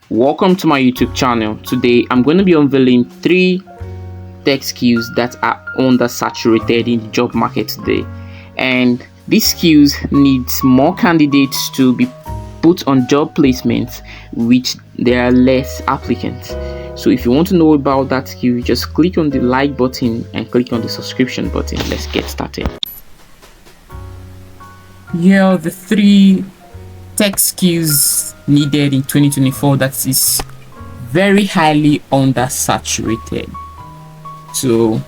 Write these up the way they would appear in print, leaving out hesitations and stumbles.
Welcome to my YouTube channel. Today I'm going to be unveiling 3 tech skills that are undersaturated in the job market today, and these skills needs more candidates to be put on job placements which there are less applicants. So if you want to know about that skill, just click on the like button and click on the subscription button. Let's get started. Here are the 3 tech skills needed in 2024 that is very highly undersaturated. So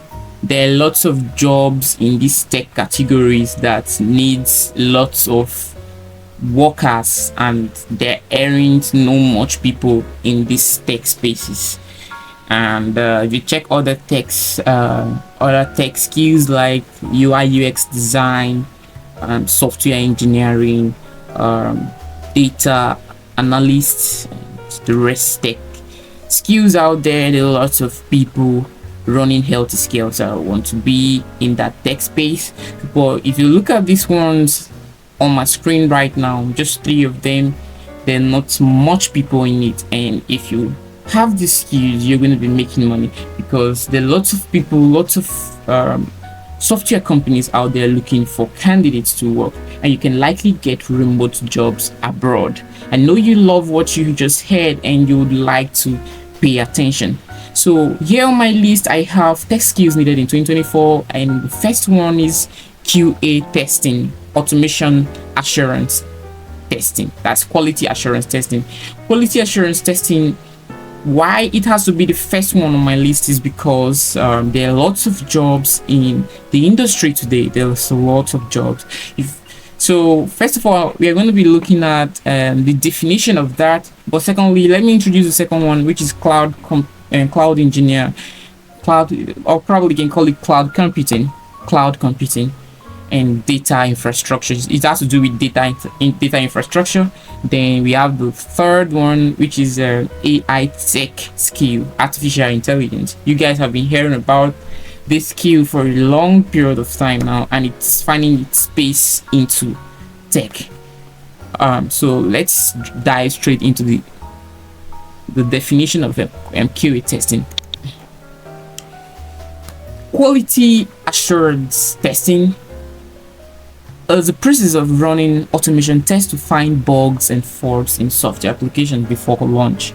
there are lots of jobs in these tech categories that needs lots of workers, and there aren't no much people in these tech spaces. And if you check other tech skills like UI UX design, software engineering, data analysts, and the rest tech skills out there, there are lots of people running healthy skills that want to be in that tech space. But if you look at these ones on my screen right now, just 3 of them, there are not much people in it. And if you have these skills, you're going to be making money, because there are lots of people, lots of software companies out there looking for candidates to work, and you can likely get remote jobs abroad. I know you love what you just heard and you would like to pay attention. So here on my list, I have tech skills needed in 2024, and the first one is QA testing, automation assurance testing. That's quality assurance testing. Quality assurance testing, why it has to be the first one on my list is because there are lots of jobs in the industry today. There's a lot of jobs. So first of all, we are going to be looking at the definition of that. But secondly, let me introduce the second one, which is cloud engineer, or probably you can call it cloud computing, and data infrastructure. It has to do with data infrastructure. Then we have the third one, which is AI tech skill, artificial intelligence. You guys have been hearing about this skill for a long period of time now, and it's finding its space into tech. So let's dive straight into the definition of QA testing. Quality assurance testing is the process of running automation tests to find bugs and faults in software applications before launch.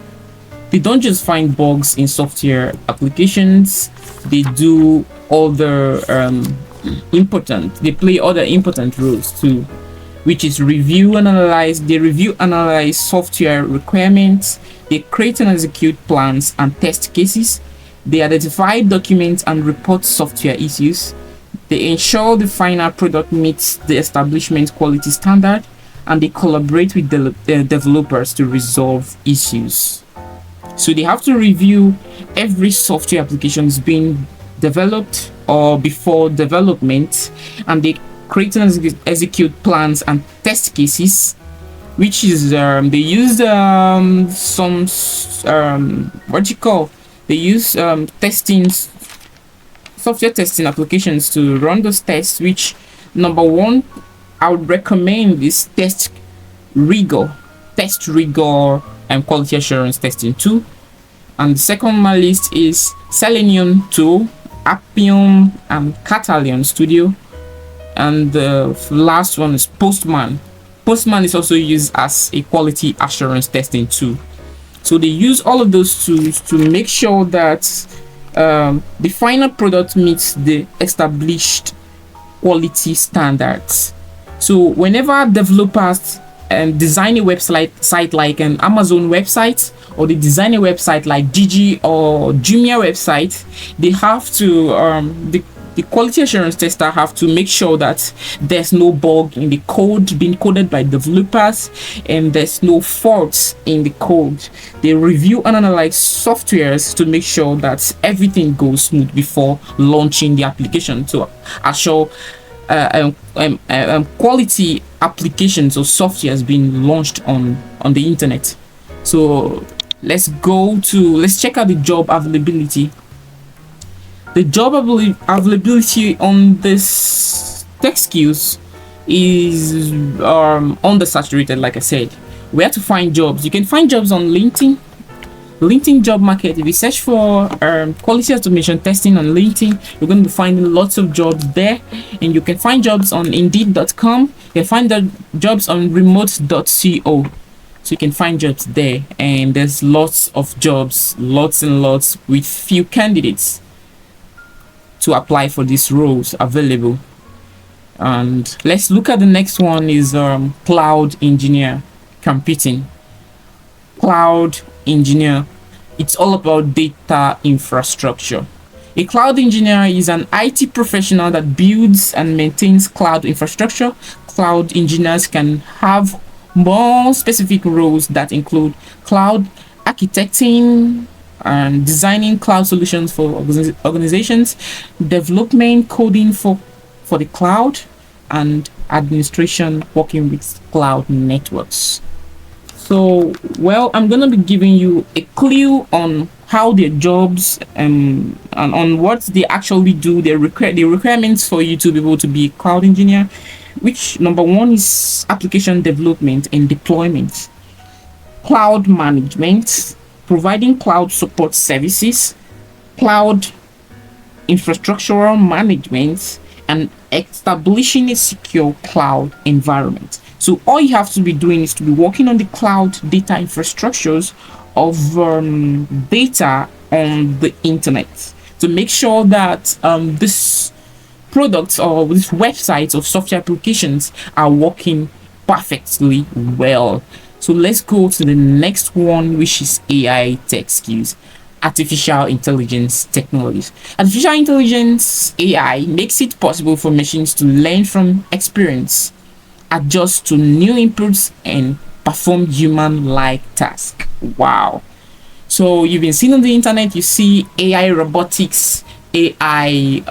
They don't just find bugs in software applications, they do other they play other important roles too, which is review and analyze. They review, analyze software requirements, they create and execute plans and test cases, they identify, document and report software issues, they ensure the final product meets the establishment quality standard, and they collaborate with the developers to resolve issues. So they have to review every software application is being developed or before development, and they create and execute plans and test cases, which is they use testing, software testing applications to run those tests, which number one I would recommend is test rigor and quality assurance testing too. And the second on my list is Selenium tool, Appium and Catalan Studio. And the last one is Postman. Postman is also used as a quality assurance testing tool. So they use all of those tools to make sure that the final product meets the established quality standards. So whenever developers design a website like an Amazon website, or they design a website like Gigi or Jumia website, they have to the quality assurance tester have to make sure that there's no bug in the code being coded by developers, and there's no faults in the code. They review and analyze softwares to make sure that everything goes smooth before launching the application to assure quality applications or software has been launched on the internet. So let's check out the job availability. The job availability on this tech skills is undersaturated. Like I said, where to find jobs? You can find jobs on LinkedIn, LinkedIn job market. If you search for quality automation testing on LinkedIn, you're going to be finding lots of jobs there, and you can find jobs on indeed.com. You can find the jobs on remote.co, so you can find jobs there, and there's lots of jobs, lots and lots, with few candidates to apply for these roles available. And let's look at the next one is cloud engineer computing. Cloud engineer, it's all about data infrastructure. A cloud engineer is an IT professional that builds and maintains cloud infrastructure. Cloud engineers can have more specific roles that include cloud architecting and designing cloud solutions for organizations, development coding for the cloud, and administration working with cloud networks. So, well, I'm gonna be giving you a clue on how their jobs and on what they actually do. The requirements for you to be able to be a cloud engineer, which number one is application development and deployment, cloud management, providing cloud support services, cloud infrastructural management, and establishing a secure cloud environment. So all you have to be doing is to be working on the cloud data infrastructures of data on the internet to make sure that this products or these websites or software applications are working perfectly well. So let's go to the next one, which is AI tech skills. Artificial intelligence technologies. Artificial intelligence AI makes it possible for machines to learn from experience, adjust to new inputs, and perform human-like tasks. Wow. So you've been seeing on the internet, you see AI robotics, AI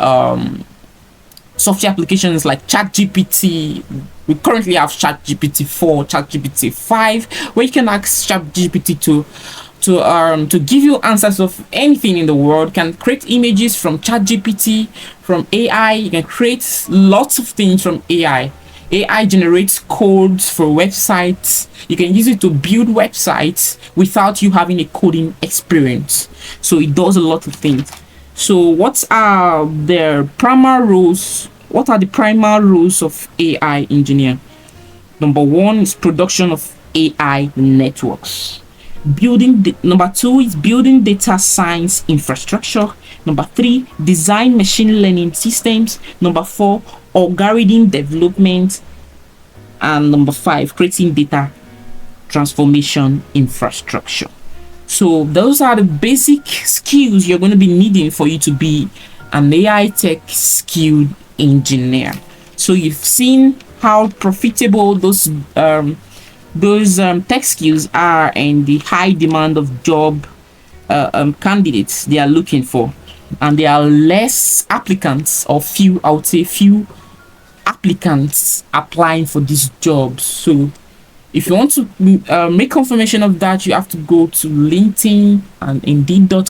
software applications like ChatGPT. We currently have ChatGPT 4, ChatGPT 5, where you can ask ChatGPT to give you answers of anything in the world. Can create images from ChatGPT, from AI. You can create lots of things from AI. AI generates codes for websites. You can use it to build websites without you having a coding experience. So it does a lot of things. So what are the primary roles? What are the primary roles of AI engineer? Number one is production of AI networks. Number two is building data science infrastructure. Number three, design machine learning systems. Number four, algorithm development. And number five, creating data transformation infrastructure. So those are the basic skills you're going to be needing for you to be an AI tech skilled engineer. So you've seen how profitable those tech skills are and the high demand of job candidates they are looking for, and there are less applicants, or few, I would say few applicants applying for these jobs. So if you want to make confirmation of that, you have to go to LinkedIn and indeed.com